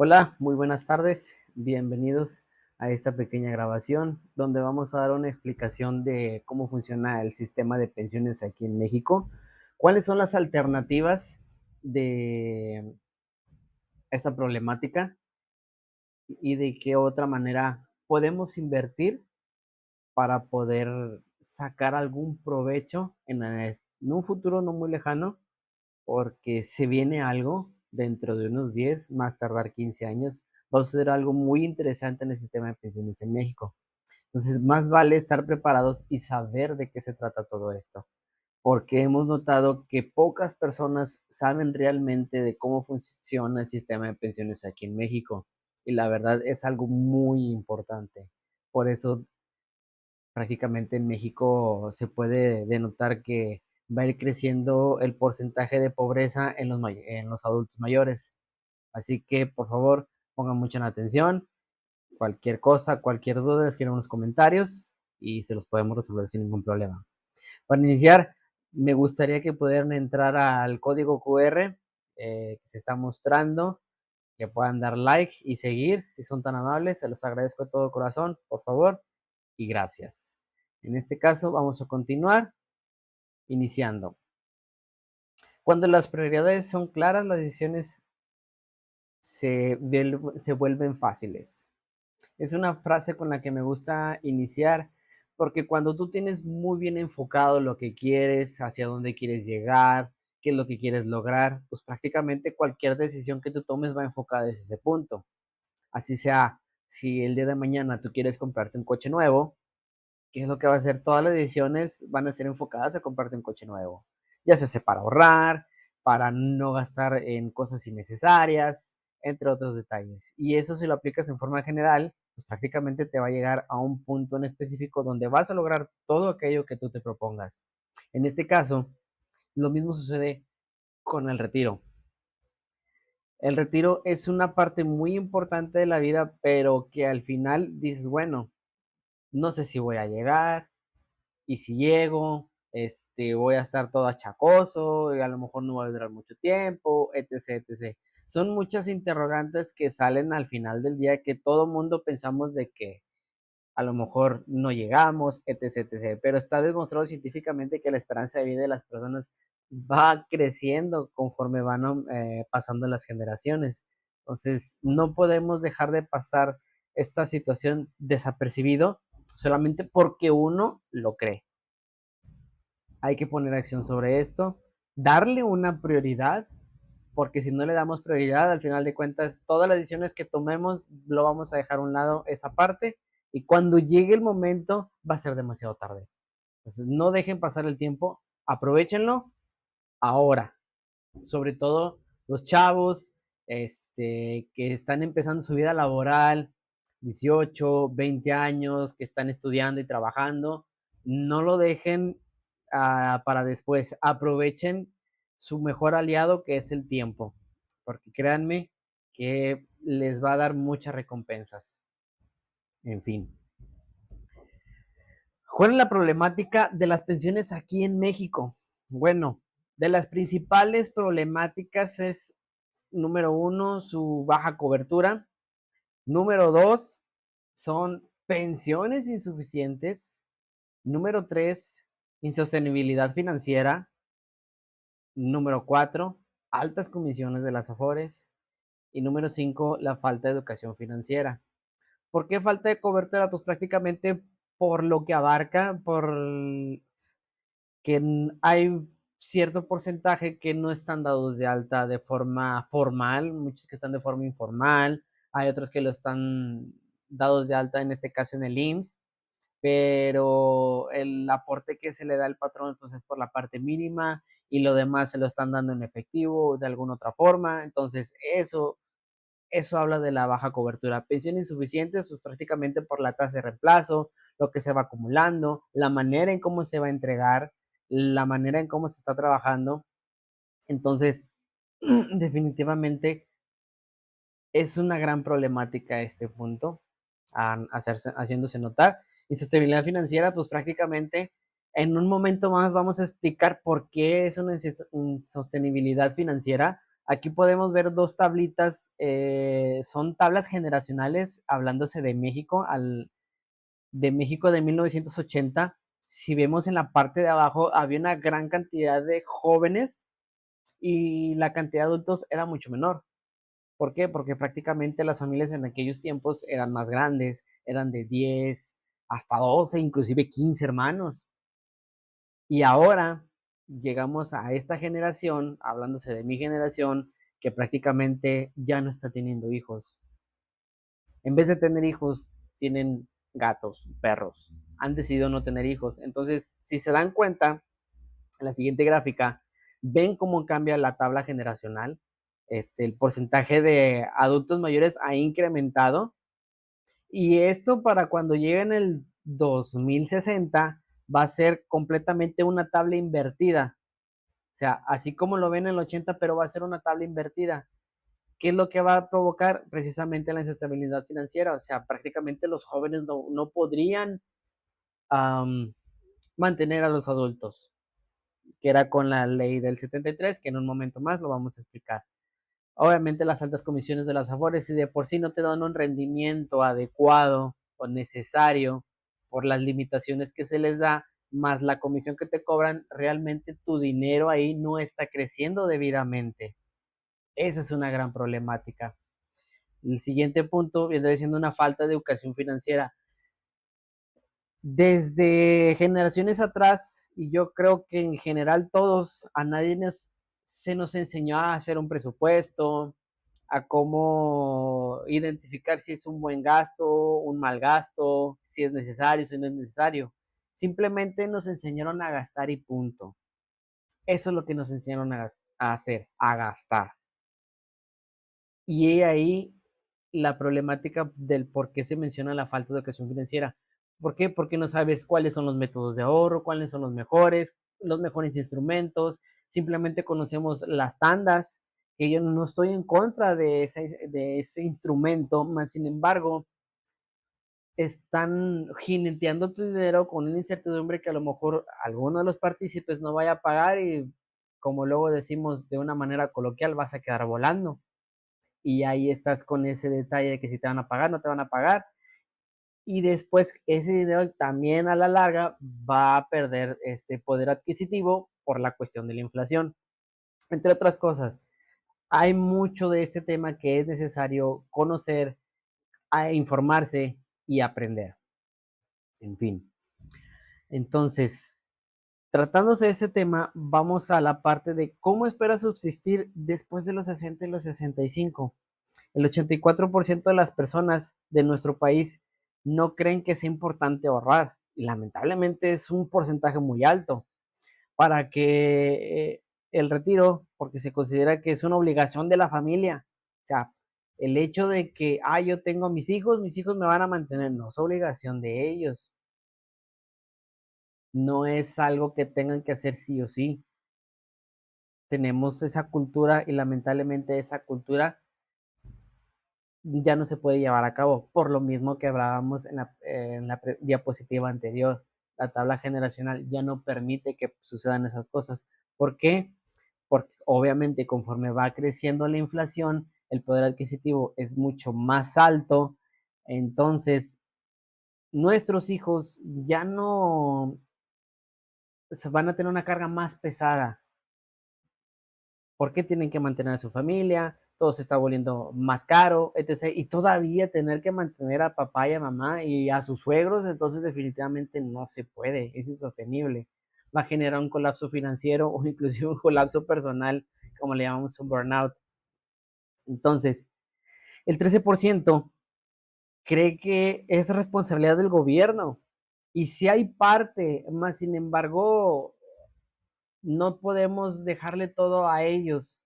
Hola, muy buenas tardes. Bienvenidos a esta pequeña grabación donde vamos a dar una explicación de cómo funciona el sistema de pensiones aquí en México, cuáles son las alternativas de esta problemática y de qué otra manera podemos invertir para poder sacar algún provecho en un futuro no muy lejano, porque se viene algo dentro de unos 10, más tardar 15 años, va a suceder algo muy interesante en el sistema de pensiones en México. Entonces, más vale estar preparados y saber de qué se trata todo esto, porque hemos notado que pocas personas saben realmente de cómo funciona el sistema de pensiones aquí en México, y la verdad es algo muy importante. Por eso prácticamente en México se puede denotar que va a ir creciendo el porcentaje de pobreza en los adultos mayores. Así que, por favor, pongan mucha atención. Cualquier cosa, cualquier duda, escriban en los comentarios y se los podemos resolver sin ningún problema. Para iniciar, me gustaría que pudieran entrar al código QR que se está mostrando, que puedan dar like y seguir si son tan amables. Se los agradezco de todo corazón, por favor, y gracias. En este caso, vamos a continuar iniciando. Cuando las prioridades son claras, las decisiones se vuelven fáciles. Es una frase con la que me gusta iniciar, porque cuando tú tienes muy bien enfocado lo que quieres, hacia dónde quieres llegar, qué es lo que quieres lograr, pues prácticamente cualquier decisión que tú tomes va enfocada desde ese punto. Así sea, si el día de mañana tú quieres comprarte un coche nuevo, ¿qué es lo que va a hacer? Todas las decisiones van a ser enfocadas a comprarte un coche nuevo. Ya sea para ahorrar, para no gastar en cosas innecesarias, entre otros detalles. Y eso si lo aplicas en forma general, pues prácticamente te va a llegar a un punto en específico donde vas a lograr todo aquello que tú te propongas. En este caso, lo mismo sucede con el retiro. El retiro es una parte muy importante de la vida, pero que al final dices, bueno, no sé si voy a llegar, y si llego, voy a estar todo achacoso, y a lo mejor no va a durar mucho tiempo, etc, etc. Son muchas interrogantes que salen al final del día que todo mundo pensamos de que a lo mejor no llegamos, etc, etc. Pero está demostrado científicamente que la esperanza de vida de las personas va creciendo conforme van pasando las generaciones. Entonces, no podemos dejar de pasar esta situación desapercibido solamente porque uno lo cree. Hay que poner acción sobre esto, darle una prioridad, porque si no le damos prioridad, al final de cuentas, todas las decisiones que tomemos lo vamos a dejar a un lado esa parte y cuando llegue el momento va a ser demasiado tarde. Entonces, no dejen pasar el tiempo, aprovechenlo ahora, sobre todo los chavos que están empezando su vida laboral, 18, 20 años, que están estudiando y trabajando, no lo dejen para después, aprovechen su mejor aliado que es el tiempo, porque créanme que les va a dar muchas recompensas. En fin. ¿Cuál es la problemática de las pensiones aquí en México? Bueno, de las principales problemáticas es, número uno, su baja cobertura. Número dos, son pensiones insuficientes. Número tres, insostenibilidad financiera. Número cuatro, altas comisiones de las Afores. Y número cinco, la falta de educación financiera. ¿Por qué falta de cobertura? Pues prácticamente por lo que abarca, por que hay cierto porcentaje que no están dados de alta de forma formal, muchos que están de forma informal, hay otros que lo están dados de alta, en este caso en el IMSS, pero el aporte que se le da al patrón pues es por la parte mínima y lo demás se lo están dando en efectivo de alguna otra forma, entonces eso habla de la baja cobertura. Pensiones insuficientes, pues prácticamente por la tasa de reemplazo, lo que se va acumulando, la manera en cómo se va a entregar, la manera en cómo se está trabajando. Entonces, definitivamente es una gran problemática este punto, haciéndose notar. Insostenibilidad financiera, pues prácticamente en un momento más vamos a explicar por qué es una insostenibilidad financiera Aquí podemos ver 2 tablitas, son tablas generacionales, hablándose de México de 1980. Si vemos en la parte de abajo, había una gran cantidad de jóvenes y la cantidad de adultos era mucho menor. ¿Por qué? Porque prácticamente las familias en aquellos tiempos eran más grandes, eran de 10 hasta 12, inclusive 15 hermanos. Y ahora llegamos a esta generación, hablándose de mi generación, que prácticamente ya no está teniendo hijos. En vez de tener hijos, tienen gatos, perros. Han decidido no tener hijos. Entonces, si se dan cuenta, en la siguiente gráfica, ven cómo cambia la tabla generacional. El porcentaje de adultos mayores ha incrementado. Y esto para cuando llegue en el 2060 va a ser completamente una tabla invertida. O sea, así como lo ven en el 80, pero va a ser una tabla invertida. ¿Qué es lo que va a provocar? Precisamente la inestabilidad financiera. O sea, prácticamente los jóvenes no podrían um, mantener a los adultos, que era con la ley del 73, que en un momento más lo vamos a explicar. Obviamente las altas comisiones de las Afores, si de por sí no te dan un rendimiento adecuado o necesario por las limitaciones que se les da, más la comisión que te cobran, realmente tu dinero ahí no está creciendo debidamente. Esa es una gran problemática. El siguiente punto viene siendo una falta de educación financiera. Desde generaciones atrás, y yo creo que en general todos, a nadie se nos enseñó a hacer un presupuesto, a cómo identificar si es un buen gasto, un mal gasto, si es necesario, si no es necesario. Simplemente nos enseñaron a gastar y punto. Eso es lo que nos enseñaron a hacer, a gastar. Y ahí la problemática del por qué se menciona la falta de educación financiera. ¿Por qué? Porque no sabes cuáles son los métodos de ahorro, cuáles son los mejores instrumentos. Simplemente conocemos las tandas, que yo no estoy en contra de ese instrumento, más sin embargo, están jineteando tu dinero con una incertidumbre que a lo mejor alguno de los partícipes no vaya a pagar y, como luego decimos de una manera coloquial, vas a quedar volando. Y ahí estás con ese detalle de que si te van a pagar, no te van a pagar. Y después ese dinero también a la larga va a perder este poder adquisitivo por la cuestión de la inflación, entre otras cosas. Hay mucho de este tema que es necesario conocer, a informarse y aprender. En fin. Entonces, tratándose de ese tema, vamos a la parte de cómo esperas subsistir después de los 60 y los 65. El 84% de las personas de nuestro país no creen que sea importante ahorrar. Y lamentablemente es un porcentaje muy alto para que el retiro, porque se considera que es una obligación de la familia. O sea, el hecho de que, yo tengo a mis hijos me van a mantener, no es obligación de ellos. No es algo que tengan que hacer sí o sí. Tenemos esa cultura y lamentablemente esa cultura ya no se puede llevar a cabo, por lo mismo que hablábamos en la diapositiva anterior. La tabla generacional ya no permite que sucedan esas cosas. ¿Por qué? Porque obviamente conforme va creciendo la inflación, el poder adquisitivo es mucho más alto, entonces nuestros hijos ya no se van a tener una carga más pesada. ¿Por qué tienen que mantener a su familia? Todo se está volviendo más caro, etc. Y todavía tener que mantener a papá y a mamá y a sus suegros, entonces definitivamente no se puede, es insostenible. Va a generar un colapso financiero o inclusive un colapso personal, como le llamamos un burnout. Entonces, el 13% cree que es responsabilidad del gobierno. Y si hay parte, más sin embargo, no podemos dejarle todo a ellos,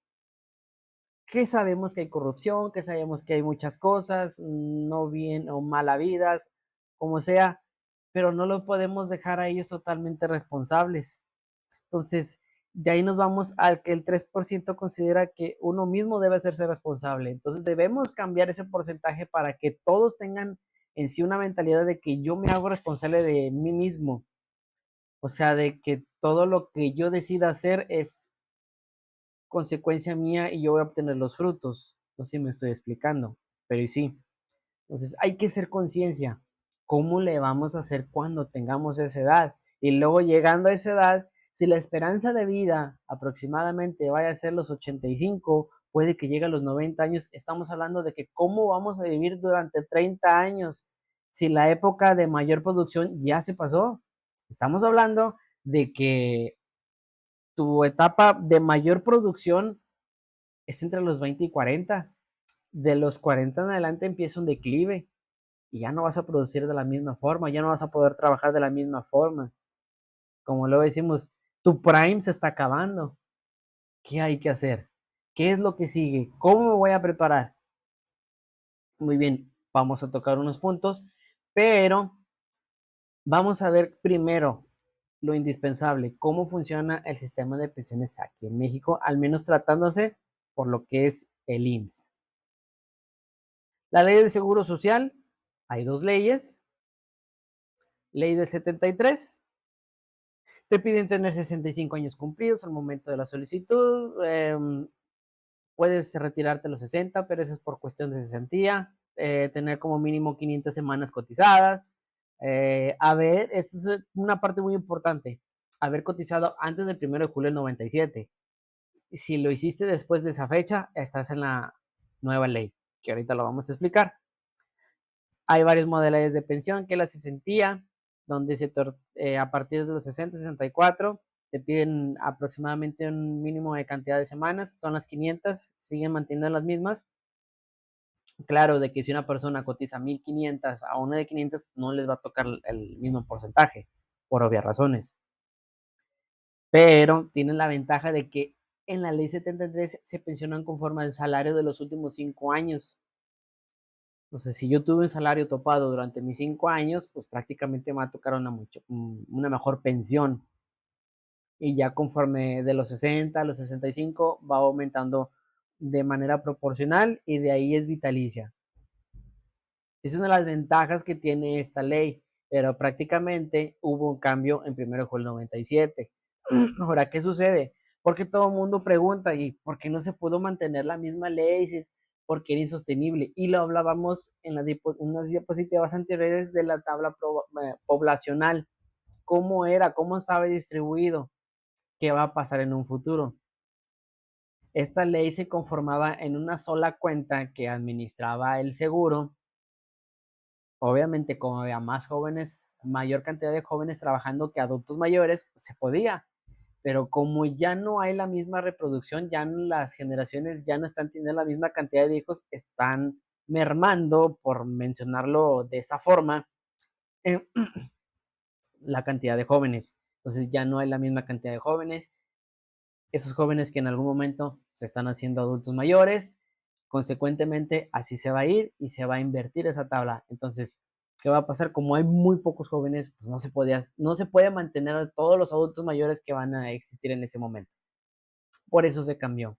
que sabemos que hay corrupción, que sabemos que hay muchas cosas, no bien o mal habidas, como sea, pero no lo podemos dejar a ellos totalmente responsables. Entonces, de ahí nos vamos al que el 3% considera que uno mismo debe hacerse responsable. Entonces, debemos cambiar ese porcentaje para que todos tengan en sí una mentalidad de que yo me hago responsable de mí mismo. O sea, de que todo lo que yo decida hacer es consecuencia mía y yo voy a obtener los frutos. No sé si me estoy explicando, pero y sí. Entonces hay que ser conciencia. ¿Cómo le vamos a hacer cuando tengamos esa edad? Y luego llegando a esa edad, si la esperanza de vida aproximadamente vaya a ser los 85, puede que llegue a los 90 años, estamos hablando de que cómo vamos a vivir durante 30 años si la época de mayor producción ya se pasó. Estamos hablando de que tu etapa de mayor producción es entre los 20 y 40. De los 40 en adelante empieza un declive y ya no vas a producir de la misma forma, ya no vas a poder trabajar de la misma forma. Como luego decimos, tu prime se está acabando. ¿Qué hay que hacer? ¿Qué es lo que sigue? ¿Cómo me voy a preparar? Muy bien, vamos a tocar unos puntos, pero vamos a ver primero lo indispensable, cómo funciona el sistema de pensiones aquí en México, al menos tratándose por lo que es el IMSS. La ley del Seguro Social, hay dos leyes, ley del 73, te piden tener 65 años cumplidos al momento de la solicitud, puedes retirarte a los 60, pero eso es por cuestión de cesantía, tener como mínimo 500 semanas cotizadas, a ver, esto es una parte muy importante, haber cotizado antes del 1 de julio del 97. Si lo hiciste después de esa fecha, estás en la nueva ley, que ahorita lo vamos a explicar. Hay varias modalidades de pensión, que la cesantía, donde a partir de los 60, 64, te piden aproximadamente un mínimo de cantidad de semanas, son las 500, siguen manteniendo las mismas. Claro, de que si una persona cotiza 1500 a una de 500, no les va a tocar el mismo porcentaje, por obvias razones. Pero tienen la ventaja de que en la ley 73 se pensionan conforme al salario de los últimos 5 años. Entonces, si yo tuve un salario topado durante mis 5 años, pues prácticamente me va a tocar una mejor pensión. Y ya conforme de los 60 a los 65 va aumentando de manera proporcional y de ahí es vitalicia. Es una de las ventajas que tiene esta ley, pero prácticamente hubo un cambio en 1 de julio del 97. Ahora, ¿qué sucede? Porque todo el mundo pregunta, ¿y por qué no se pudo mantener la misma ley? Porque era insostenible. Y lo hablábamos en unas diapositivas anteriores de la tabla poblacional. ¿Cómo era? ¿Cómo estaba distribuido? ¿Qué va a pasar en un futuro? Esta ley se conformaba en una sola cuenta que administraba el seguro. Obviamente, como había más jóvenes, mayor cantidad de jóvenes trabajando que adultos mayores, pues se podía. Pero como ya no hay la misma reproducción, ya las generaciones ya no están teniendo la misma cantidad de hijos, están mermando, por mencionarlo de esa forma, eh, la cantidad de jóvenes. Entonces ya no hay la misma cantidad de jóvenes. Esos jóvenes que en algún momento se están haciendo adultos mayores, consecuentemente así se va a ir y se va a invertir esa tabla. Entonces, ¿qué va a pasar? Como hay muy pocos jóvenes, pues no se puede mantener a todos los adultos mayores que van a existir en ese momento. Por eso se cambió.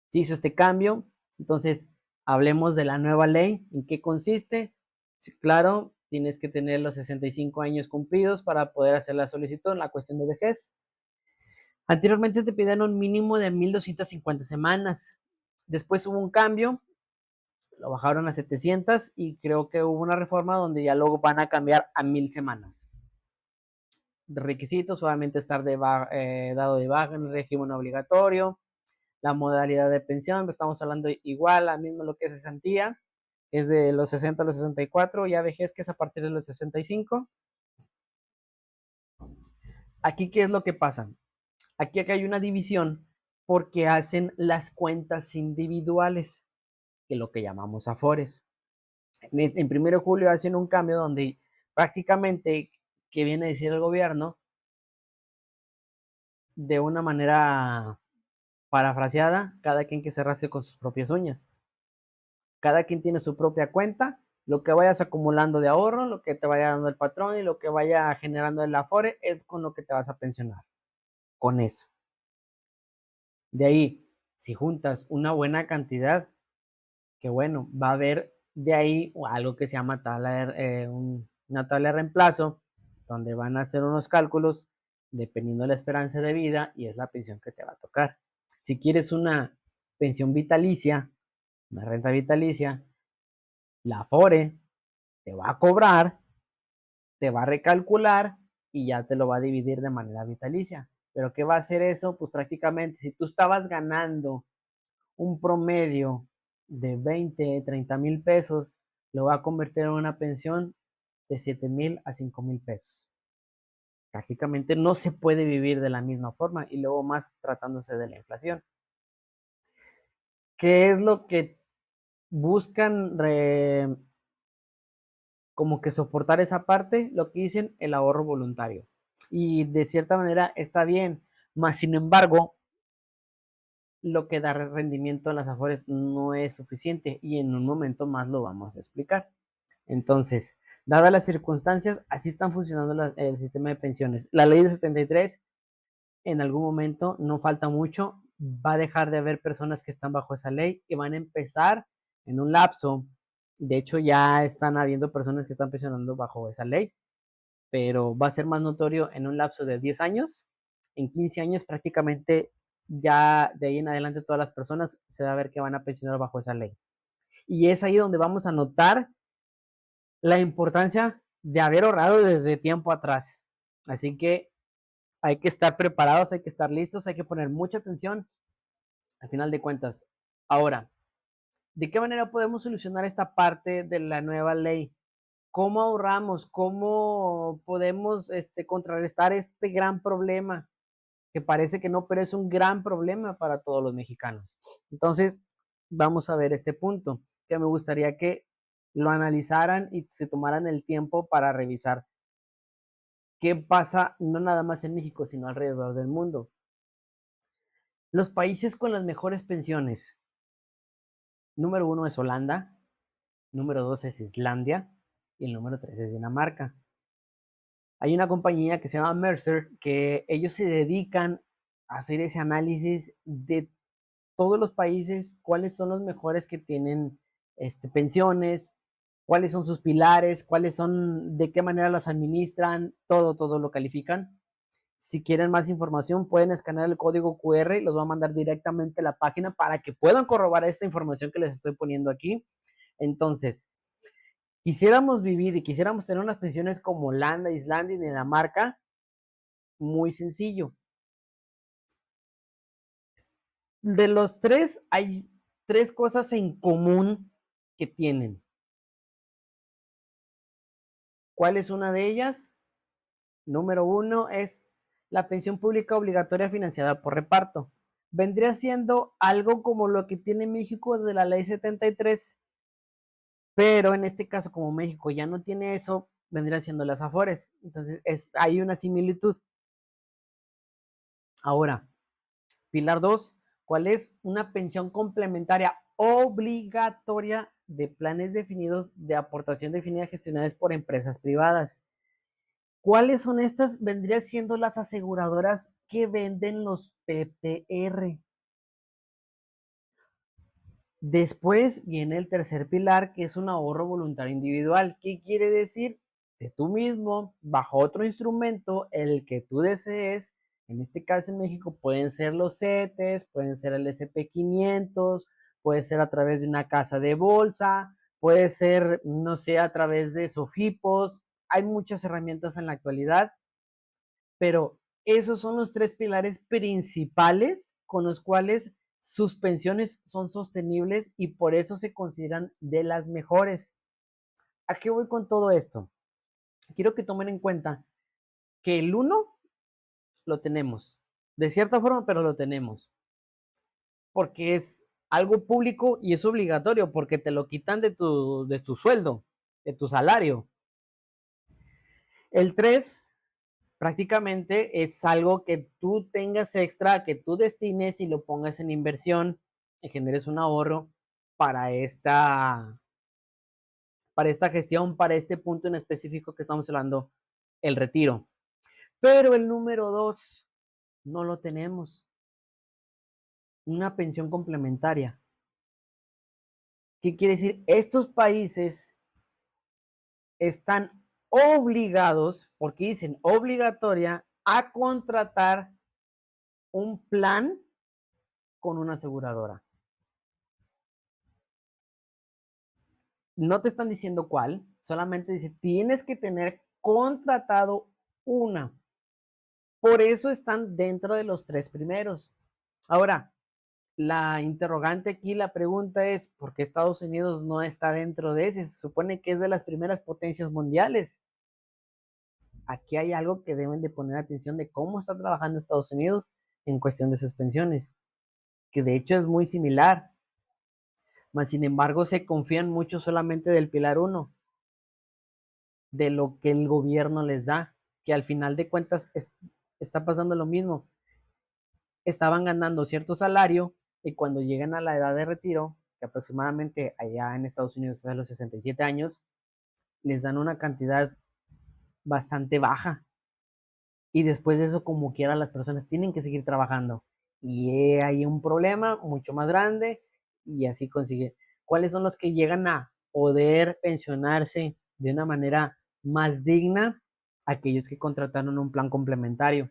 Se hizo este cambio, entonces hablemos de la nueva ley, ¿en qué consiste? Sí, claro, tienes que tener los 65 años cumplidos para poder hacer la solicitud en la cuestión de vejez. Anteriormente te pedían un mínimo de 1250 semanas. Después hubo un cambio, lo bajaron a 700 y creo que hubo una reforma donde ya luego van a cambiar a 1000 semanas. De requisitos, solamente estar dado de baja en el régimen obligatorio. La modalidad de pensión, estamos hablando igual, a mismo lo que es cesantía, es de los 60 a los 64, ya vejez que es a partir de los 65. Aquí, ¿qué es lo que pasa? Aquí hay una división porque hacen las cuentas individuales, que es lo que llamamos afores. En 1 de julio hacen un cambio donde prácticamente, que viene a decir el gobierno, de una manera parafraseada, cada quien que se rasque con sus propias uñas. Cada quien tiene su propia cuenta, lo que vayas acumulando de ahorro, lo que te vaya dando el patrón y lo que vaya generando el Afore es con lo que te vas a pensionar, con eso. De ahí, si juntas una buena cantidad, que bueno, va a haber de ahí algo que se llama una tabla de reemplazo, donde van a hacer unos cálculos dependiendo de la esperanza de vida y es la pensión que te va a tocar. Si quieres una pensión vitalicia, una renta vitalicia, la Afore te va a cobrar, te va a recalcular y ya te lo va a dividir de manera vitalicia. Pero ¿qué va a hacer eso? Pues prácticamente si tú estabas ganando un promedio de 20, 30 mil pesos, lo va a convertir en una pensión de 7,000 a 5,000 pesos. Prácticamente no se puede vivir de la misma forma y luego más tratándose de la inflación. ¿Qué es lo que buscan como que soportar esa parte? Lo que dicen el ahorro voluntario. Y de cierta manera está bien, más sin embargo, lo que da rendimiento a las Afores no es suficiente y en un momento más lo vamos a explicar. Entonces, dadas las circunstancias, así están funcionando el sistema de pensiones. La ley de 73, en algún momento, no falta mucho, va a dejar de haber personas que están bajo esa ley y van a empezar en un lapso. De hecho, ya están habiendo personas que están pensionando bajo esa ley, pero va a ser más notorio en un lapso de 10 años. En 15 años prácticamente ya de ahí en adelante todas las personas se va a ver que van a pensionar bajo esa ley. Y es ahí donde vamos a notar la importancia de haber ahorrado desde tiempo atrás. Así que hay que estar preparados, hay que estar listos, hay que poner mucha atención al final de cuentas. Ahora, ¿de qué manera podemos solucionar esta parte de la nueva ley? ¿Cómo ahorramos? ¿Cómo podemos contrarrestar este gran problema? Que parece que no, pero es un gran problema para todos los mexicanos. Entonces, vamos a ver este punto, que me gustaría que lo analizaran y se tomaran el tiempo para revisar qué pasa no nada más en México, sino alrededor del mundo. Los países con las mejores pensiones, número uno es Holanda, número dos es Islandia y el número tres es Dinamarca. Hay una compañía que se llama Mercer que ellos se dedican a hacer ese análisis de todos los países, cuáles son los mejores que tienen pensiones, cuáles son sus pilares, cuáles son, de qué manera los administran, todo lo califican. Si quieren más información, pueden escanear el código QR y los va a mandar directamente a la página para que puedan corroborar esta información que les estoy poniendo aquí. Entonces, quisiéramos vivir y quisiéramos tener unas pensiones como Holanda, Islandia y Dinamarca, muy sencillo. De los tres, hay tres cosas en común que tienen. ¿Cuál es una de ellas? Número uno es la pensión pública obligatoria financiada por reparto. Vendría siendo algo como lo que tiene México de la ley 73, pero en este caso, como México ya no tiene eso, vendrían siendo las Afores. Entonces, hay una similitud. Ahora, pilar 2, ¿cuál es? Una pensión complementaria obligatoria de planes definidos de aportación definida gestionadas por empresas privadas. ¿Cuáles son estas? Vendrían siendo las aseguradoras que venden los PPR. Después viene el tercer pilar, que es un ahorro voluntario individual. ¿Qué quiere decir? Que tú mismo, bajo otro instrumento, el que tú desees, en este caso en México pueden ser los CETES, pueden ser el SP500, puede ser a través de una casa de bolsa, puede ser, no sé, a través de SOFIPOS. Hay muchas herramientas en la actualidad, pero esos son los tres pilares principales con los cuales sus pensiones son sostenibles y por eso se consideran de las mejores. ¿A qué voy con todo esto? Quiero que tomen en cuenta que el uno lo tenemos, de cierta forma, pero lo tenemos, porque es algo público y es obligatorio, porque te lo quitan de tu sueldo, de tu salario. El 3 prácticamente es algo que tú tengas extra, que tú destines y lo pongas en inversión y generes un ahorro para esta gestión, para este punto en específico que estamos hablando, el retiro. Pero el número 2 no lo tenemos, una pensión complementaria. ¿Qué quiere decir? Estos países están obligados, porque dicen obligatoria, a contratar un plan con una aseguradora. No te están diciendo cuál, solamente dice, tienes que tener contratado una. Por eso están dentro de los 3 primeros. Ahora, la interrogante aquí, la pregunta es, ¿por qué Estados Unidos no está dentro de ese? Se supone que es de las primeras potencias mundiales. Aquí hay algo que deben de poner atención de cómo está trabajando Estados Unidos en cuestión de suspensiones, que de hecho es muy similar, mas sin embargo se confían mucho solamente del pilar uno, de lo que el gobierno les da, que al final de cuentas está pasando lo mismo. Estaban ganando cierto salario y cuando llegan a la edad de retiro, que aproximadamente allá en Estados Unidos es a los 67 años, les dan una cantidad bastante baja. Y después de eso, como quiera, las personas tienen que seguir trabajando. Y hay un problema mucho más grande y así consigue. ¿Cuáles son los que llegan a poder pensionarse de una manera más digna? Aquellos que contrataron un plan complementario,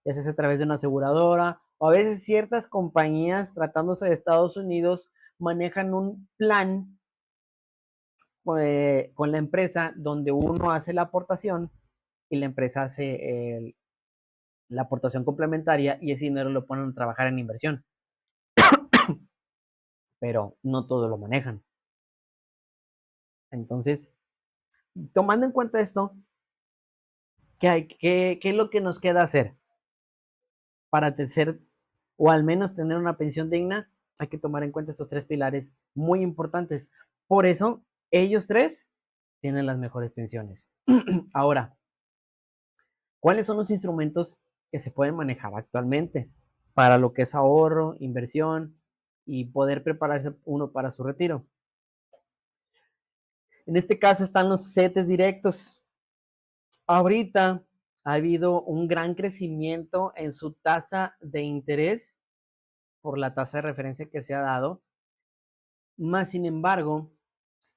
ya sea a través de una aseguradora o a veces ciertas compañías tratándose de Estados Unidos manejan un plan con la empresa donde uno hace la aportación y la empresa hace la aportación complementaria y ese dinero lo ponen a trabajar en inversión, pero no todo lo manejan. Entonces, tomando en cuenta esto, ¿qué es lo que nos queda hacer para ser o al menos tener una pensión digna? Hay que tomar en cuenta estos 3 pilares muy importantes. Por eso, ellos 3 tienen las mejores pensiones. Ahora, ¿cuáles son los instrumentos que se pueden manejar actualmente para lo que es ahorro, inversión y poder prepararse uno para su retiro? En este caso están los CETES directos. Ahorita ha habido un gran crecimiento en su tasa de interés por la tasa de referencia que se ha dado. Más sin embargo,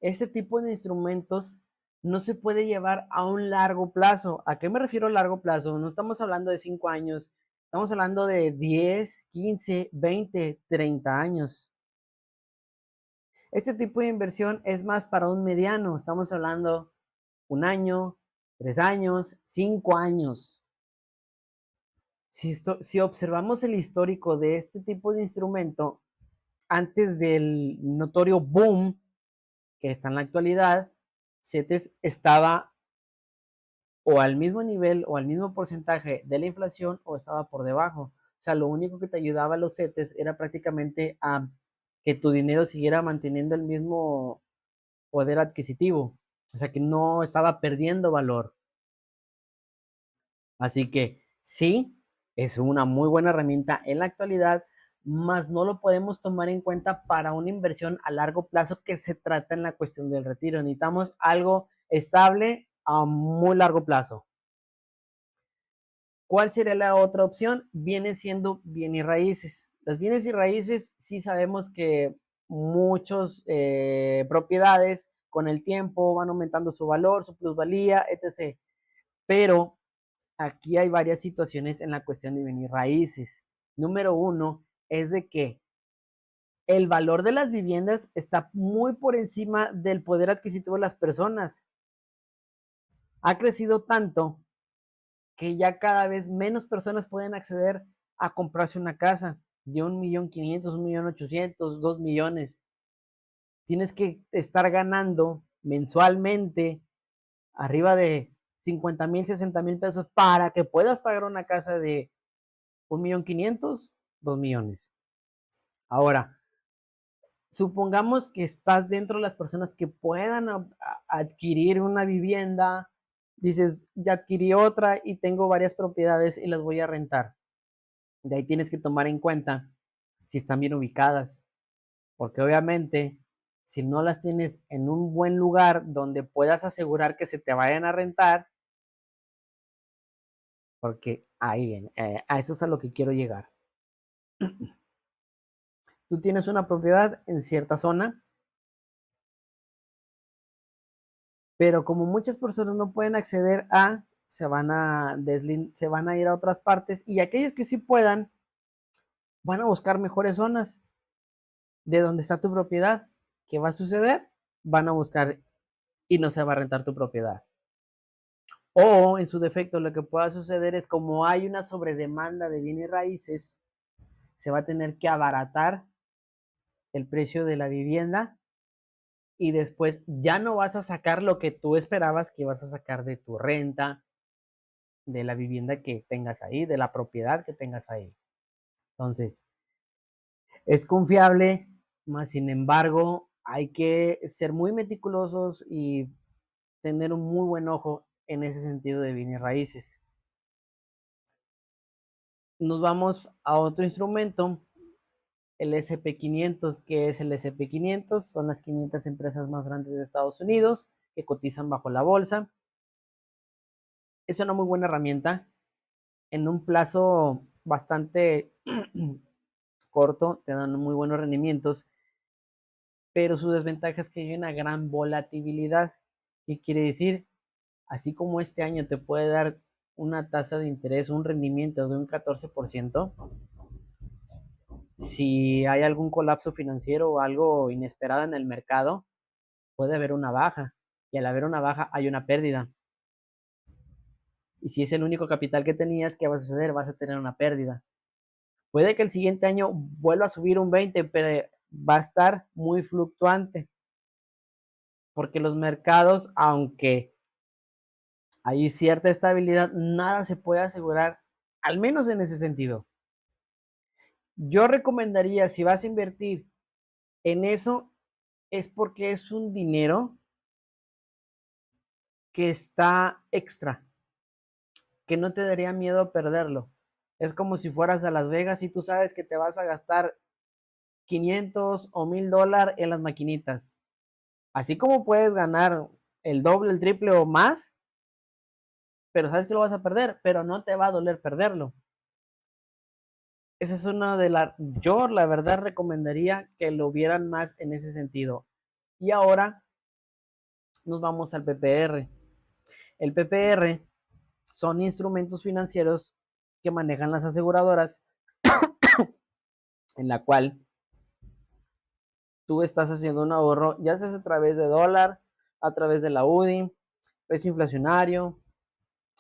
este tipo de instrumentos no se puede llevar a un largo plazo. ¿A qué me refiero a largo plazo? No estamos hablando de 5 años, estamos hablando de 10, 15, 20, 30 años. Este tipo de inversión es más para un mediano, estamos hablando 1 año, 3 años, 5 años. Si observamos el histórico de este tipo de instrumento, antes del notorio boom que está en la actualidad, CETES estaba o al mismo nivel o al mismo porcentaje de la inflación o estaba por debajo. O sea, lo único que te ayudaba a los CETES era prácticamente a que tu dinero siguiera manteniendo el mismo poder adquisitivo. O sea, que no estaba perdiendo valor. Así que sí, es una muy buena herramienta en la actualidad, mas no lo podemos tomar en cuenta para una inversión a largo plazo que se trata en la cuestión del retiro. Necesitamos algo estable a muy largo plazo. ¿Cuál sería la otra opción? Viene siendo bienes y raíces. Los bienes y raíces sí sabemos que muchas propiedades con el tiempo van aumentando su valor, su plusvalía, etc. Pero aquí hay varias situaciones en la cuestión de bienes raíces. Número uno es de que el valor de las viviendas está muy por encima del poder adquisitivo de las personas. Ha crecido tanto que ya cada vez menos personas pueden acceder a comprarse una casa de 1.500.000, 1.800.000, 2 millones. Tienes que estar ganando mensualmente arriba de 50,000, 60,000 pesos para que puedas pagar una casa de 1.500.000, 2 millones. Ahora, supongamos que estás dentro de las personas que puedan adquirir una vivienda, dices, ya adquirí otra y tengo varias propiedades y las voy a rentar. De ahí tienes que tomar en cuenta si están bien ubicadas, porque obviamente si no las tienes en un buen lugar donde puedas asegurar que se te vayan a rentar, porque ahí viene, a eso es a lo que quiero llegar. Tú tienes una propiedad en cierta zona, pero como muchas personas no pueden acceder a, se van a ir a otras partes y aquellos que sí puedan, van a buscar mejores zonas de donde está tu propiedad. ¿Qué va a suceder? Van a buscar y no se va a rentar tu propiedad. O en su defecto, lo que pueda suceder es como hay una sobredemanda de bienes raíces, se va a tener que abaratar el precio de la vivienda y después ya no vas a sacar lo que tú esperabas que ibas a sacar de tu renta, de la vivienda que tengas ahí, de la propiedad que tengas ahí. Entonces, es confiable, más sin embargo, hay que ser muy meticulosos y tener un muy buen ojo en ese sentido de bienes raíces. Nos vamos a otro instrumento, el SP500. ¿Qué es el SP500? Son las 500 empresas más grandes de Estados Unidos que cotizan bajo la bolsa. Es una muy buena herramienta en un plazo bastante corto, te dan muy buenos rendimientos, pero su desventaja es que hay una gran volatilidad. ¿Qué quiere decir? Así como este año te puede dar una tasa de interés, un rendimiento de un 14%, si hay algún colapso financiero o algo inesperado en el mercado, puede haber una baja. Y al haber una baja hay una pérdida. Y si es el único capital que tenías, ¿qué vas a hacer? Vas a tener una pérdida. Puede que el siguiente año vuelva a subir un 20, pero va a estar muy fluctuante. Porque los mercados, aunque hay cierta estabilidad, nada se puede asegurar, al menos en ese sentido. Yo recomendaría, si vas a invertir en eso, es porque es un dinero que está extra, que no te daría miedo perderlo. Es como si fueras a Las Vegas y tú sabes que te vas a gastar 500 o $1000 en las maquinitas. Así como puedes ganar el doble, el triple o más, pero sabes que lo vas a perder, pero no te va a doler perderlo. Esa es una de las, yo la verdad recomendaría que lo vieran más en ese sentido. Y ahora nos vamos al PPR. El PPR son instrumentos financieros que manejan las aseguradoras, en la cual tú estás haciendo un ahorro, ya sea a través de dólar, a través de la UDI, precio inflacionario,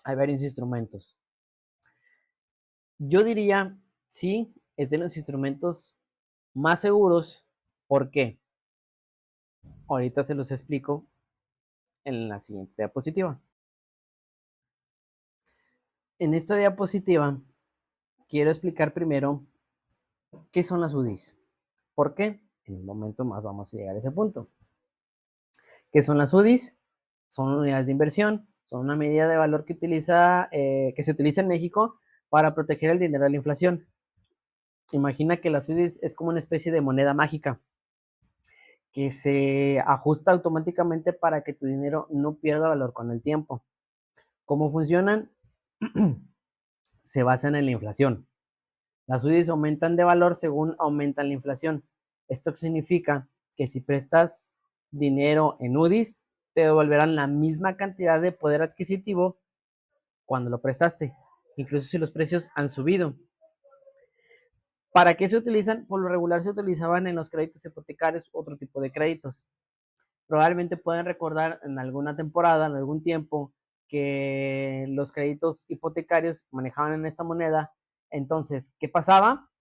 hay varios instrumentos. Yo diría, sí, es de los instrumentos más seguros. ¿Por qué? Ahorita se los explico en la siguiente diapositiva. En esta diapositiva quiero explicar primero qué son las UDIs. ¿Por qué? En un momento más vamos a llegar a ese punto. ¿Qué son las UDIs? Son unidades de inversión, son una medida de valor que se utiliza en México para proteger el dinero de la inflación. Imagina que las UDIs es como una especie de moneda mágica que se ajusta automáticamente para que tu dinero no pierda valor con el tiempo. ¿Cómo funcionan? Se basan en la inflación. Las UDIs aumentan de valor según aumenta la inflación. Esto significa que si prestas dinero en UDIs, te devolverán la misma cantidad de poder adquisitivo cuando lo prestaste, incluso si los precios han subido. ¿Para qué se utilizan? Por lo regular se utilizaban en los créditos hipotecarios, otro tipo de créditos. Probablemente pueden recordar en alguna temporada, en algún tiempo, que los créditos hipotecarios manejaban en esta moneda. Entonces, ¿qué pasaba?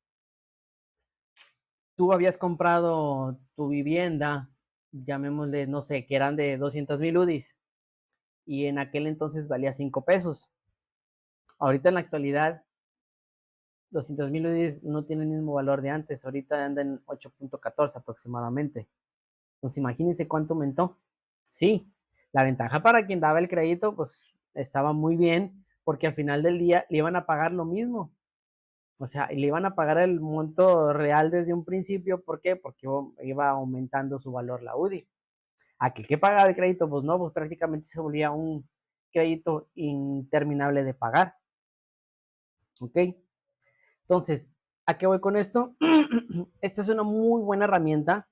Tú habías comprado tu vivienda, llamémosle, no sé, que eran de 200,000 UDIs, y en aquel entonces valía 5 pesos. Ahorita en la actualidad, 200,000 UDIs no tienen el mismo valor de antes, ahorita andan en 8.14 aproximadamente. Entonces, imagínense cuánto aumentó. Sí, la ventaja para quien daba el crédito, pues estaba muy bien, porque al final del día le iban a pagar lo mismo. O sea, le iban a pagar el monto real desde un principio. ¿Por qué? Porque iba aumentando su valor la UDI. Aquel que pagaba el crédito, pues no, pues prácticamente se volvía un crédito interminable de pagar. ¿Ok? Entonces, ¿a qué voy con esto? Esta es una muy buena herramienta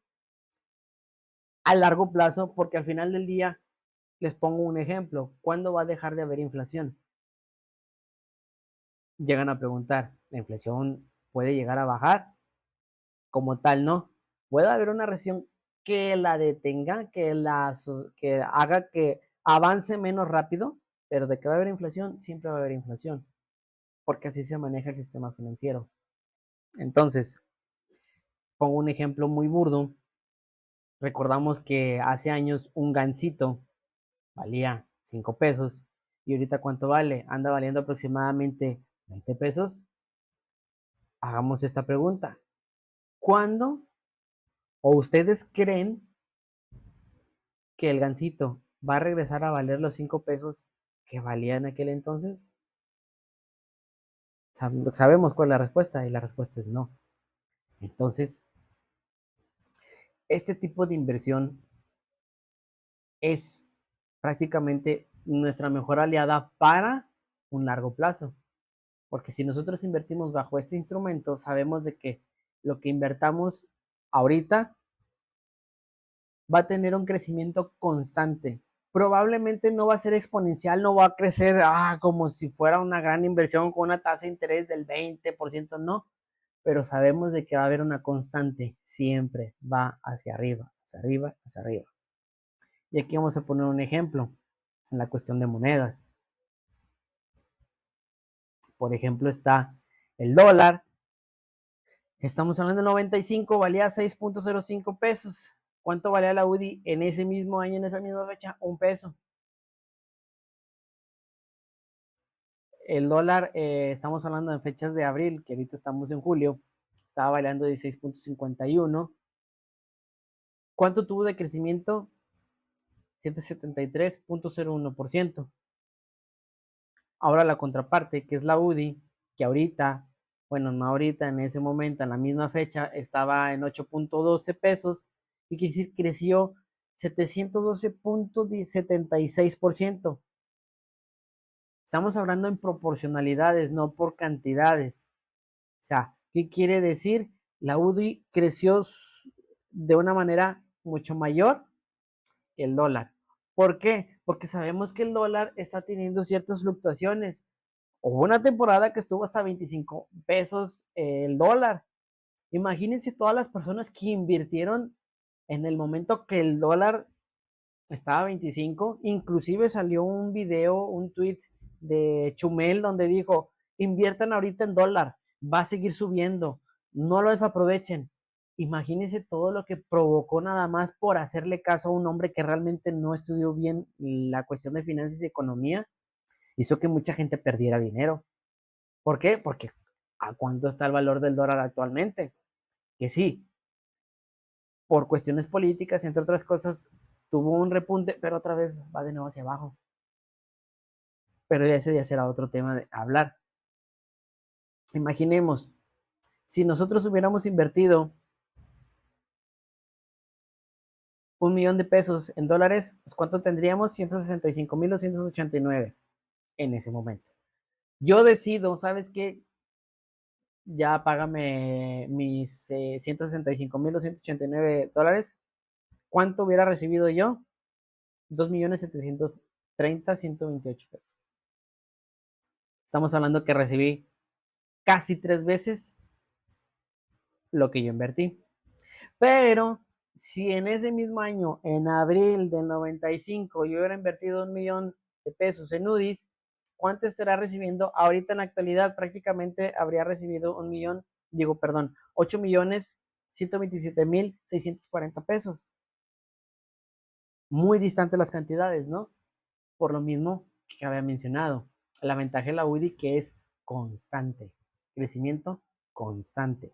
a largo plazo porque al final del día, les pongo un ejemplo, ¿cuándo va a dejar de haber inflación? Llegan a preguntar, ¿la inflación puede llegar a bajar. Como tal, no. Puede haber una recesión que la detenga, que haga que avance menos rápido, pero de que va a haber inflación, siempre va a haber inflación, porque así se maneja el sistema financiero. Entonces, pongo un ejemplo muy burdo. Recordamos que hace años un gansito valía 5 pesos y ahorita ¿cuánto vale? Anda valiendo aproximadamente 20 pesos. Hagamos esta pregunta. ¿Cuándo o ustedes creen que el gansito va a regresar a valer los 5 pesos que valía en aquel entonces? Sabemos cuál es la respuesta y la respuesta es no. Entonces, este tipo de inversión es prácticamente nuestra mejor aliada para un largo plazo. Porque si nosotros invertimos bajo este instrumento, sabemos de que lo que invertamos ahorita va a tener un crecimiento constante. Probablemente no va a ser exponencial, no va a crecer como si fuera una gran inversión con una tasa de interés del 20%, no, pero sabemos de que va a haber una constante, siempre va hacia arriba, hacia arriba, hacia arriba. Y aquí vamos a poner un ejemplo en la cuestión de monedas. Por ejemplo, está el dólar. Estamos hablando del 95, valía 6.05 pesos. ¿Cuánto valía la UDI en ese mismo año, en esa misma fecha? Un peso. El dólar, estamos hablando de fechas de abril, que ahorita estamos en julio, estaba variando 16.51. ¿Cuánto tuvo de crecimiento? 173.01%. Ahora la contraparte, que es la UDI, que ahorita, bueno, no ahorita, en ese momento, en la misma fecha, estaba en 8.12 pesos y que creció 712.76%. Estamos hablando en proporcionalidades, no por cantidades. O sea, ¿qué quiere decir? La UDI creció de una manera mucho mayor que el dólar. ¿Por qué? Porque sabemos que el dólar está teniendo ciertas fluctuaciones. Hubo una temporada que estuvo hasta 25 pesos el dólar. Imagínense todas las personas que invirtieron en el momento que el dólar estaba a 25. Inclusive salió un video, un tweet de Chumel donde dijo, inviertan ahorita en dólar, va a seguir subiendo, no lo desaprovechen. Imagínense todo lo que provocó nada más por hacerle caso a un hombre que realmente no estudió bien la cuestión de finanzas y economía, hizo que mucha gente perdiera dinero. ¿Por qué? Porque ¿a cuánto está el valor del dólar actualmente? Que sí, por cuestiones políticas, entre otras cosas, tuvo un repunte, pero otra vez va de nuevo hacia abajo. Pero ese ya será otro tema de hablar. Imaginemos, si nosotros hubiéramos invertido 1 millón de pesos en dólares, pues ¿cuánto tendríamos? 165,289 en ese momento. Yo decido, ¿sabes qué? Ya págame mis 165,289 dólares. ¿Cuánto hubiera recibido yo? 2,730,128 pesos. Estamos hablando que recibí casi 3 veces lo que yo invertí. Pero si en ese mismo año, en abril del 95, yo hubiera invertido 1 millón de pesos en UDIs, ¿cuánto estará recibiendo? Ahorita en la actualidad prácticamente habría recibido 8,127,640 pesos. Muy distantes las cantidades, ¿no? Por lo mismo que había mencionado. La ventaja de la UDI que es constante. Crecimiento constante.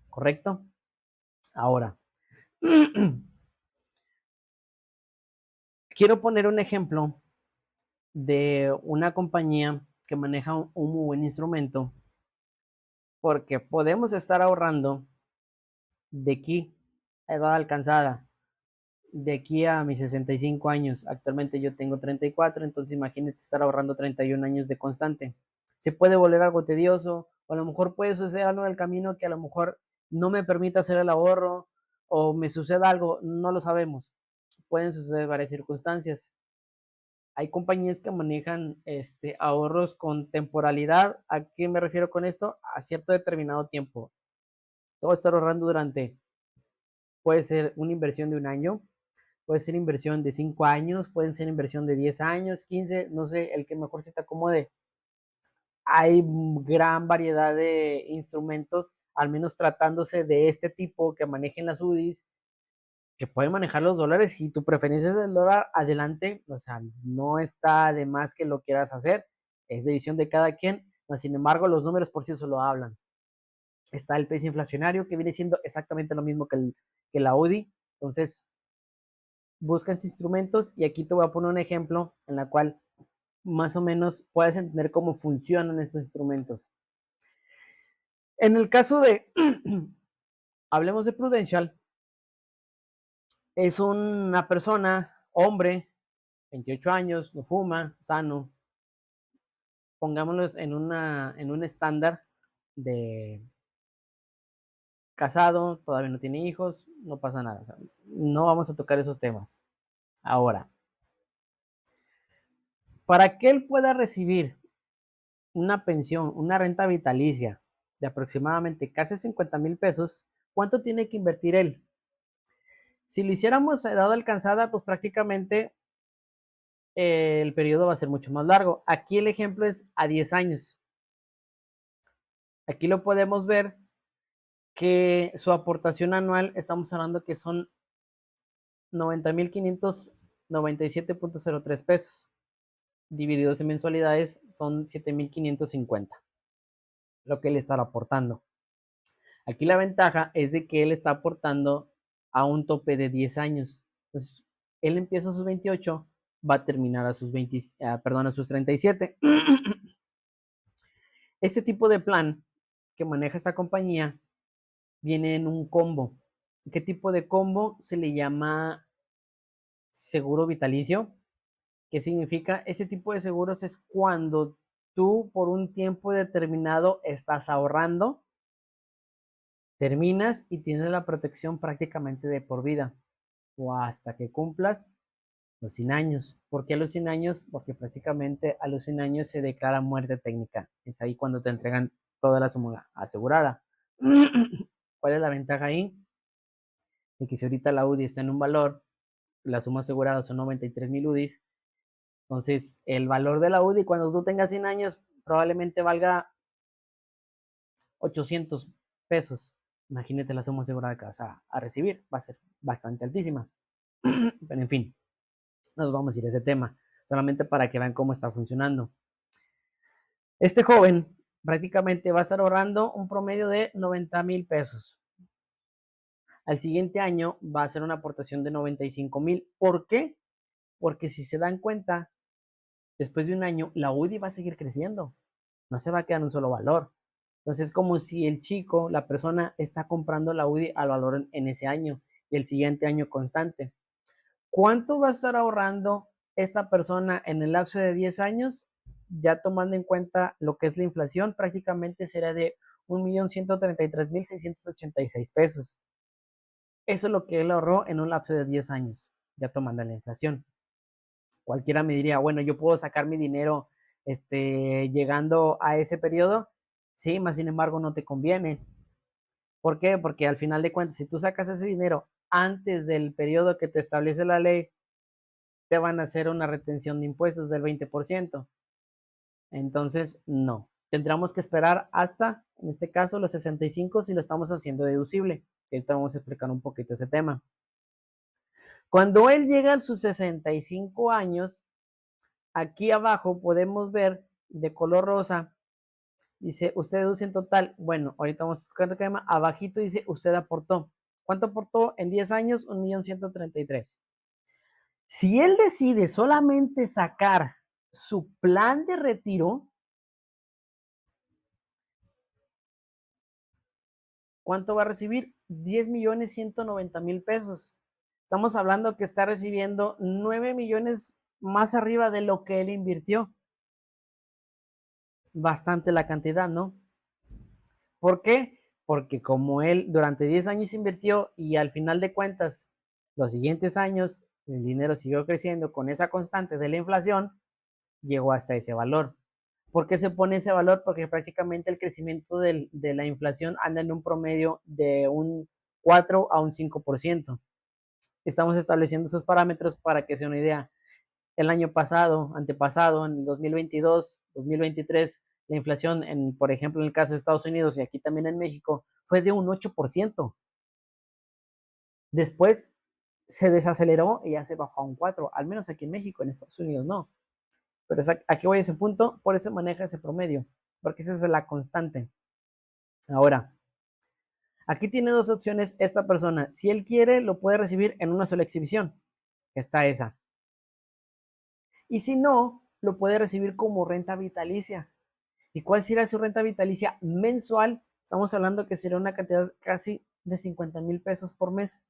¿Correcto? Ahora, quiero poner un ejemplo de una compañía que maneja un muy buen instrumento porque podemos estar ahorrando de aquí a edad alcanzada, de aquí a mis 65 años. Actualmente yo tengo 34, entonces imagínate estar ahorrando 31 años de constante. Se puede volver algo tedioso, o a lo mejor puede suceder algo en el camino que a lo mejor no me permita hacer el ahorro, o me suceda algo, no lo sabemos. Pueden suceder varias circunstancias. Hay compañías que manejan ahorros con temporalidad. ¿A qué me refiero con esto? A cierto determinado tiempo. Todo estar ahorrando durante, puede ser una inversión de un año, puede ser inversión de 5 años, pueden ser inversión de 10 años, 15, no sé, el que mejor se te acomode. Hay gran variedad de instrumentos, al menos tratándose de este tipo que manejen las UDIs, que pueden manejar los dólares. Si tu preferencia es el dólar, adelante, o sea, no está de más que lo quieras hacer, es decisión de cada quien, sin embargo, los números por sí solo hablan. Está el precio inflacionario, que viene siendo exactamente lo mismo que la UDI, entonces buscas instrumentos y aquí te voy a poner un ejemplo en la cual más o menos puedes entender cómo funcionan estos instrumentos. En el caso de, hablemos de Prudential, es una persona, hombre, 28 años, no fuma, sano, pongámoslo en un estándar de casado, todavía no tiene hijos, no pasa nada, o sea, no vamos a tocar esos temas. Ahora, para que él pueda recibir una pensión, una renta vitalicia de aproximadamente casi 50,000 pesos, ¿cuánto tiene que invertir él? Si lo hiciéramos a edad alcanzada, pues prácticamente el periodo va a ser mucho más largo. Aquí el ejemplo es a 10 años. Aquí lo podemos ver que su aportación anual, estamos hablando que son 90,597.03 pesos. Divididos en mensualidades son 7,550 lo que él está aportando. Aquí la ventaja es de que él está aportando a un tope de 10 años. Entonces, él empieza a sus 28, va a terminar a sus 20, perdón, a sus 37. Este tipo de plan que maneja esta compañía viene en un combo. ¿Qué tipo de combo? Se le llama seguro vitalicio. ¿Qué significa? Este tipo de seguros es cuando tú por un tiempo determinado estás ahorrando, terminas y tienes la protección prácticamente de por vida o hasta que cumplas los 100 años. ¿Por qué a los 100 años? Porque prácticamente a los 100 años se declara muerte técnica. Es ahí cuando te entregan toda la suma asegurada. ¿Cuál es la ventaja ahí? De que si ahorita la UDI está en un valor, la suma asegurada son 93,000 UDIs, entonces el valor de la UDI cuando tú tengas 100 años probablemente valga 800 pesos. Imagínate la suma asegurada que vas a recibir, va a ser bastante altísima. Pero en fin, nos vamos a ir a ese tema, solamente para que vean cómo está funcionando. Este joven prácticamente va a estar ahorrando un promedio de 90,000 pesos. Al siguiente año va a hacer una aportación de 95,000. ¿Por qué? Porque si se dan cuenta, después de un año, la UDI va a seguir creciendo. No se va a quedar en un solo valor. Entonces es como si el chico, la persona, está comprando la UDI al valor en ese año y el siguiente año constante. ¿Cuánto va a estar ahorrando esta persona en el lapso de 10 años? Ya tomando en cuenta lo que es la inflación, prácticamente será de 1,133,686 pesos. Eso es lo que él ahorró en un lapso de 10 años, ya tomando la inflación. Cualquiera me diría, bueno, yo puedo sacar mi dinero llegando a ese periodo. Sí, más sin embargo no te conviene. ¿Por qué? Porque al final de cuentas, si tú sacas ese dinero antes del periodo que te establece la ley, te van a hacer una retención de impuestos del 20%. Entonces, no. Tendríamos que esperar hasta, en este caso, los 65 si lo estamos haciendo deducible. Ahorita vamos a explicar un poquito ese tema. Cuando él llega a sus 65 años, aquí abajo podemos ver de color rosa, dice, usted deduce en total. Bueno, ahorita vamos a tocar el tema. Abajito dice, usted aportó. ¿Cuánto aportó en 10 años? 1,133,000. Si él decide solamente sacar su plan de retiro, ¿cuánto va a recibir? 10,190,000 pesos. Estamos hablando que está recibiendo 9 millones más arriba de lo que él invirtió. Bastante la cantidad, ¿no? ¿Por qué? Porque como él durante 10 años invirtió y al final de cuentas, los siguientes años el dinero siguió creciendo con esa constante de la inflación, llegó hasta ese valor. ¿Por qué se pone ese valor? Porque prácticamente el crecimiento de la inflación anda en un promedio de un 4 a un 5%. Estamos estableciendo esos parámetros para que sea una idea. El año pasado, antepasado, en 2022, 2023, la inflación, por ejemplo, en el caso de Estados Unidos y aquí también en México, fue de un 8%. Después se desaceleró y ya se bajó a un 4%, al menos aquí en México, en Estados Unidos no. Pero aquí voy a ese punto, por eso maneja ese promedio, porque esa es la constante. Ahora, aquí tiene dos opciones esta persona. Si él quiere, lo puede recibir en una sola exhibición. Está esa. Y si no, lo puede recibir como renta vitalicia. ¿Y cuál será su renta vitalicia mensual? Estamos hablando que sería una cantidad casi de 50,000 pesos por mes.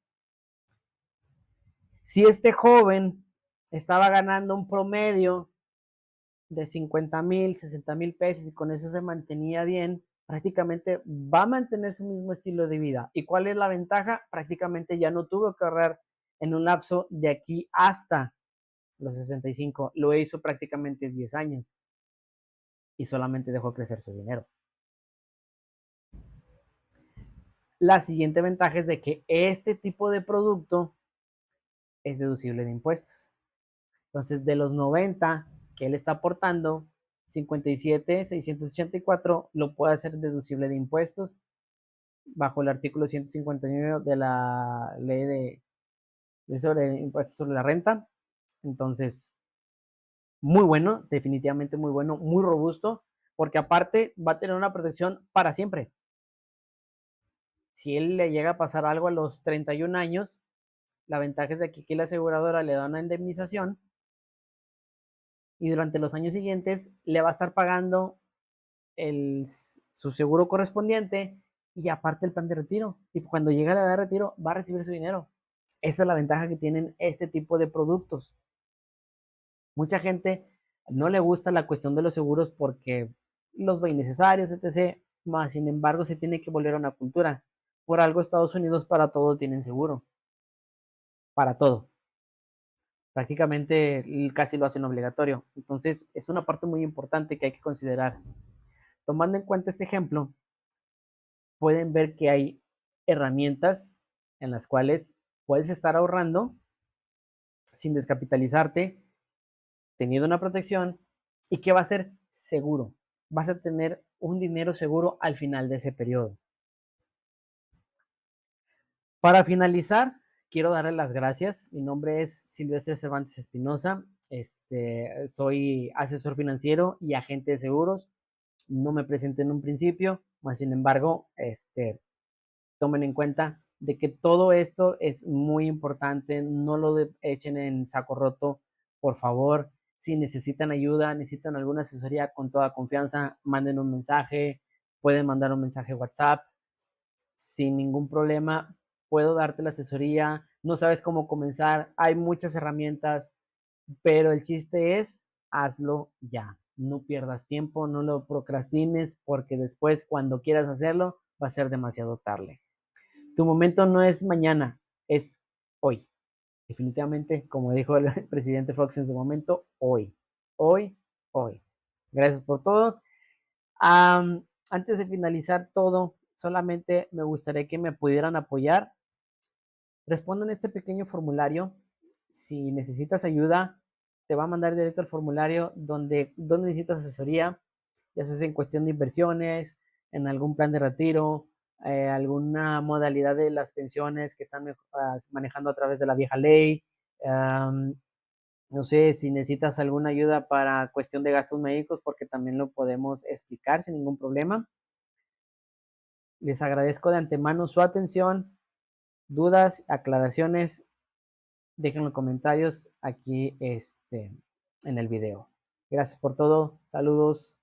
Si este joven estaba ganando un promedio de 50,000, 60,000 pesos y con eso se mantenía bien, prácticamente va a mantener su mismo estilo de vida. ¿Y cuál es la ventaja? Prácticamente ya no tuvo que ahorrar en un lapso de aquí hasta los 65. Lo hizo prácticamente 10 años y solamente dejó crecer su dinero. La siguiente ventaja es de que este tipo de producto es deducible de impuestos. Entonces, de los 90 que él está aportando, 57,684 lo puede hacer deducible de impuestos bajo el artículo 151 de la ley sobre impuestos sobre la renta. Entonces, muy bueno, definitivamente muy bueno, muy robusto, porque aparte va a tener una protección para siempre. Si él le llega a pasar algo a los 31 años, la ventaja es de que aquí la aseguradora le da una indemnización y durante los años siguientes le va a estar pagando su seguro correspondiente y aparte el plan de retiro. Y cuando llega la edad de retiro, va a recibir su dinero. Esa es la ventaja que tienen este tipo de productos. Mucha gente no le gusta la cuestión de los seguros porque los ve innecesarios, etc. Más, sin embargo, se tiene que volver a una cultura. Por algo Estados Unidos para todo tienen seguro. Para todo. Prácticamente casi lo hacen obligatorio. Entonces, es una parte muy importante que hay que considerar. Tomando en cuenta este ejemplo, pueden ver que hay herramientas en las cuales puedes estar ahorrando sin descapitalizarte, teniendo una protección y que va a ser seguro. Vas a tener un dinero seguro al final de ese periodo. Para finalizar, quiero darle las gracias. Mi nombre es Silvestre Cervantes Espinosa. Soy asesor financiero y agente de seguros. No me presenté en un principio, más sin embargo, tomen en cuenta de que todo esto es muy importante, no lo echen en saco roto, por favor. Si necesitan ayuda, necesitan alguna asesoría, con toda confianza, manden un mensaje, pueden mandar un mensaje WhatsApp sin ningún problema. Puedo darte la asesoría, no sabes cómo comenzar, hay muchas herramientas, pero el chiste es hazlo ya. No pierdas tiempo, no lo procrastines, porque después cuando quieras hacerlo va a ser demasiado tarde. Tu momento no es mañana, es hoy. Definitivamente, como dijo el presidente Fox en su momento, hoy. Hoy, hoy. Gracias por todo. Antes de finalizar todo, solamente me gustaría que me pudieran apoyar. Respondan este pequeño formulario. Si necesitas ayuda, te va a mandar directo al formulario donde necesitas asesoría, ya sea en cuestión de inversiones, en algún plan de retiro, alguna modalidad de las pensiones que están manejando a través de la vieja ley. No sé si necesitas alguna ayuda para cuestión de gastos médicos, porque también lo podemos explicar sin ningún problema. Les agradezco de antemano su atención. Dudas, aclaraciones, déjenlo en comentarios aquí en el video. Gracias por todo. Saludos.